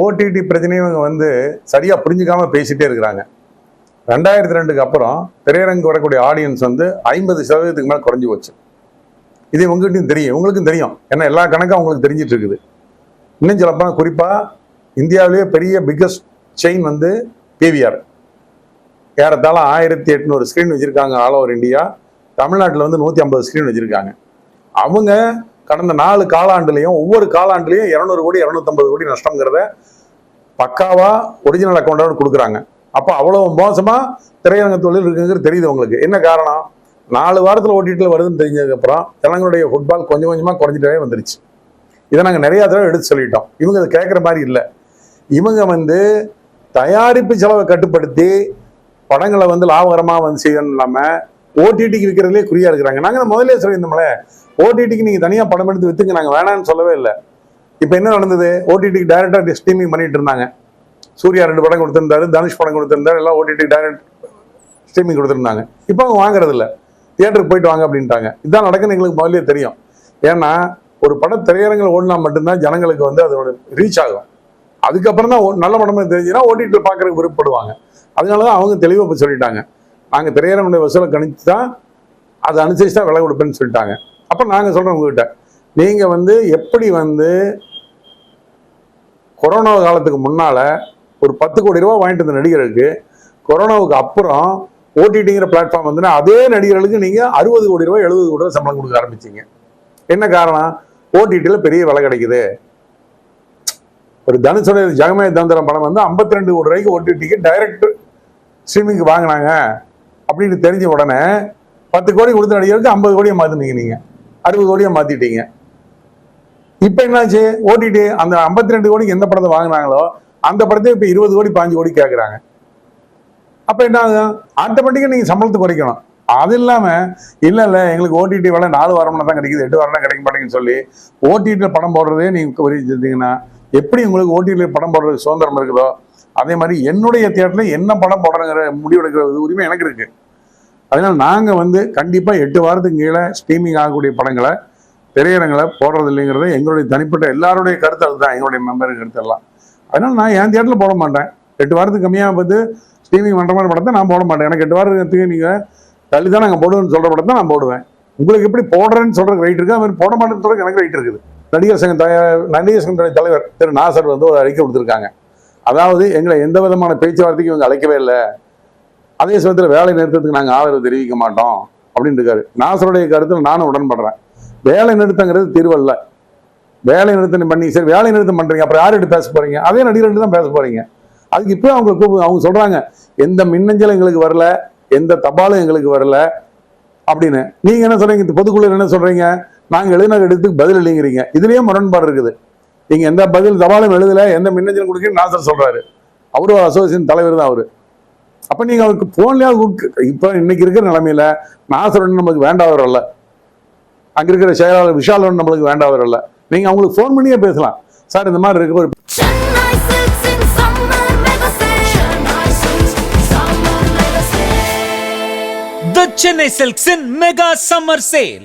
OTT பிரச்சனையும் இவங்க வந்து சரியா புரிஞ்சுக்காம பேசிட்டே இருக்கிறாங்க. 2002க்கு அப்புறம் திரையரங்கு வரக்கூடிய ஆடியன்ஸ் வந்து 50% மேல குறைஞ்சி போச்சு. இது உங்ககிட்டையும் தெரியும், உங்களுக்கும் தெரியும். ஏன்னா எல்லா கணக்கும் அவங்களுக்கு தெரிஞ்சிட்டு இருக்குது. இன்னும் சொல்லப்போனால் குறிப்பா இந்தியாவிலேயே பெரிய பிக்கஸ்ட் செயின் வந்து பிவிஆர். ஏறத்தாழ 1800 ஸ்கிரீன் வச்சிருக்காங்க ஆல் ஓவர் இந்தியா. தமிழ்நாட்டில் வந்து 150 ஸ்கிரீன் வச்சிருக்காங்க. அவங்க கடந்த 4 காலாண்டுலையும் ஒவ்வொரு காலாண்டுலையும் 200 கோடி 250 கோடி நஷ்டங்கிறத பக்காவா ஒரிஜினல் அக்கௌண்டோட கொடுக்குறாங்க. அப்போ அவ்வளவு மோசமா திரையரங்க தொழில் இருக்குங்கிறது தெரியுது உங்களுக்கு. என்ன காரணம்? 4 வாரத்தில் ஓடிடியில் வருதுன்னு தெரிஞ்சதுக்கப்புறம் ஜனங்களுடைய ஃபுட்பால் கொஞ்சம் கொஞ்சமாக குறைஞ்சிட்டே வந்துருச்சு. இதை நாங்கள் நிறையா தடவை எடுத்து சொல்லிட்டோம். இவங்க அதை கேட்குற மாதிரி இல்லை. இவங்க வந்து தயாரிப்பு செலவை கட்டுப்படுத்தி படங்களை வந்து லாபகரமாக வந்து செய்யணும் இல்லாமல் ஓடிடிக்கு விற்கிறதுலே குறியா இருக்கிறாங்க. நாங்கள் முதலே சொல்லியிருந்தோம்ல, ஓடிடிக்கு நீங்கள் தனியாக படம் எடுத்து விற்றுங்க, நாங்கள் வேணான்னு சொல்லவே இல்லை. இப்போ என்ன நடந்தது? ஓடிடிக்கு டைரக்டாக ஸ்ட்ரீமிங் பண்ணிட்டு இருந்தாங்க. சூர்யா 2 படம் கொடுத்துருந்தாரு, தனுஷ் படம் கொடுத்துருந்தாரு, எல்லாம் ஓடிடி டைரக்ட் ஸ்ட்ரீமிங் கொடுத்துருந்தாங்க. இப்போ அவங்க வாங்குறது இல்லை, தியேட்டருக்கு போயிட்டு வாங்க அப்படின்ட்டாங்க. இதுதான் நடக்குன்னு எங்களுக்கு முதலே தெரியும். ஏன்னா ஒரு படம் திரையரங்கில் ஓடினா மட்டும்தான் ஜனங்களுக்கு வந்து அதோட ரீச் ஆகும். அதுக்கப்புறம் தான் நல்ல படமே தெரிஞ்சுன்னா ஓடிடியில் பார்க்கறதுக்கு விருப்பப்படுவாங்க. அதனால தான் அவங்க தெளிவாக இப்போ சொல்லிட்டாங்க, நாங்கள் திரையரங்குடைய வசூலை கணிச்சு தான் அதை அனுசரிச்சு தான் விலை கொடுப்பேன்னு சொல்லிட்டாங்க. அப்போ நாங்கள் சொல்கிறோம் உங்ககிட்ட, நீங்கள் வந்து எப்படி வந்து கொரோனா காலத்துக்கு முன்னால் ஒரு 10 கோடி ரூபா வாங்கிட்டு இருந்த நடிகருக்கு கொரோனாவுக்கு அப்புறம் ஓடிடிங்கிற பிளாட்ஃபார்ம் வந்துன்னா அதே நடிகர்களுக்கு நீங்கள் 60 கோடி ரூபாய் 70 கோடி ரூபாய் சம்பளம் கொடுக்க ஆரம்பிச்சிங்க. என்ன காரணம்? ஓடிடியில் பெரிய விலை கிடைக்குது. ஒரு தனுஷோட ஜெகமே தந்திரம் படம் வந்து 52 கோடி ரூபாய்க்கு ஓடிடிக்கு டைரக்ட் ஸ்ட்ரீமிங்க்கு வாங்கினாங்க அப்படின்னு தெரிஞ்ச உடனே 10 கோடி கொடுத்த நடிகருக்கு 50 கோடியை மாற்றினீங்க, நீங்கள் 60 கோடியை மாற்றிட்டீங்க. இப்போ என்னாச்சு? ஓடிடி அந்த 52 கோடிக்கு எந்த படத்தை வாங்கினாங்களோ அந்த படத்தை இப்போ 20 கோடி 15 கோடி கேட்குறாங்க. அப்போ என்ன ஆகும்? ஆட்டோமேட்டிக்காக நீங்கள் சம்பளத்தை குறைக்கணும். அது இல்லாமல் இல்லை எங்களுக்கு ஓடிடி வேலை 4 வாரம்னா தான் கிடைக்குது, 8 வாரம்னா கிடைக்க மாட்டேங்குன்னு சொல்லி ஓடிடியில் படம் போடுறதே நீங்கள் வச்சிருந்தீங்கன்னா எப்படி உங்களுக்கு ஓடிடியில் படம் போடுறதுக்கு சுதந்திரம் இருக்குதோ அதே மாதிரி என்னுடைய தியேட்டரில் என்ன படம் போடுறங்கிற முடிவெடுக்கிற உரிமை எனக்கு இருக்கு. அதனால நாங்கள் வந்து கண்டிப்பாக 8 வாரத்துக்கு கீழே ஸ்ட்ரீமிங் ஆகக்கூடிய படங்களை திரையரங்களை போடுறது இல்லைங்கிறது எங்களுடைய தனிப்பட்ட எல்லாருடைய கருத்து. அதுதான் எங்களுடைய மெம்பர் கருத்தெல்லாம். அதனால நான் என் தியேட்டரில் போட மாட்டேன். 8 வாரத்துக்கு கம்மியாக பார்த்து ஸ்ட்ரீமிங் பண்ணுற மாதிரி படத்தை நான் போட மாட்டேன். எனக்கு 8 வாரத்துக்கு நீங்கள் தள்ளி தான் நாங்கள் போடுவேன்னு சொல்கிற படத்தை நான் போடுவேன். உங்களுக்கு எப்படி போடுறேன்னு சொல்கிறதுக்கு ரைட் இருக்குது, அது மாதிரி போட மாட்டேன்னு சொல்கிறதுக்கு எனக்கு ரைட் இருக்குது. நடிகர் சங்கத்துடைய தலைவர் திரு நாசர் வந்து ஒரு அறிக்கை கொடுத்துருக்காங்க. அதாவது எங்களை எந்த விதமான பேச்சுவார்த்தைக்கும் இவங்க அழைக்கவே இல்லை, அதே சமயத்தில் வேலை நிறுத்தத்துக்கு நாங்கள் ஆதரவு தெரிவிக்க மாட்டோம் அப்படின்னு இருக்காரு. நாசருடைய கருத்தில் நானும் உடன்படுறேன். வேலை நிறுத்தங்கிறது தீர்வு இல்லை. வேலை நிறுத்தம் பண்ணி சரி வேலை நிறுத்தம் பண்ணுறீங்க, அப்புறம் யார்கிட்ட பேச போகிறீங்க? அதே நடிகர்கிட்ட தான் பேச போகிறீங்க. அதுக்கு இப்போ அவங்க சொல்கிறாங்க, எந்த மின்னஞ்சலும் எங்களுக்கு வரல, எந்த தபாலும் எங்களுக்கு வரல அப்படின்னு. நீங்கள் என்ன சொல்கிறீங்க? இந்த பொதுக்குழு என்ன சொல்கிறீங்க? நாங்கள் எழுதின எடுத்துக்கு பதில் இல்லைங்கிறீங்க. இதுலேயே முரண்பாடு இருக்குது. நீங்கள் எந்த பதில் தபாலும் எழுதலை, எந்த மின்னஞ்சலும் கொடுக்கணும்னு நாசர் சொல்கிறாரு. அவரு அசோசியேஷன் தலைவர் தான் அவரு. அப்போ நீங்கள் அவருக்கு ஃபோன்லேயே இப்போ இன்னைக்கு இருக்கிற நிலைமையில நாசர் நமக்கு வேண்டாதவர் அல்ல, அங்கே இருக்கிற செயலாளர் விஷால் நம்மளுக்கு வேண்டாதவர் அல்ல. நீங்கள் அவங்களுக்கு ஃபோன் பண்ணியே பேசலாம். சார் இந்த மாதிரி இருக்கு ஒரு The Chennai Silks in Mega Summer Sale.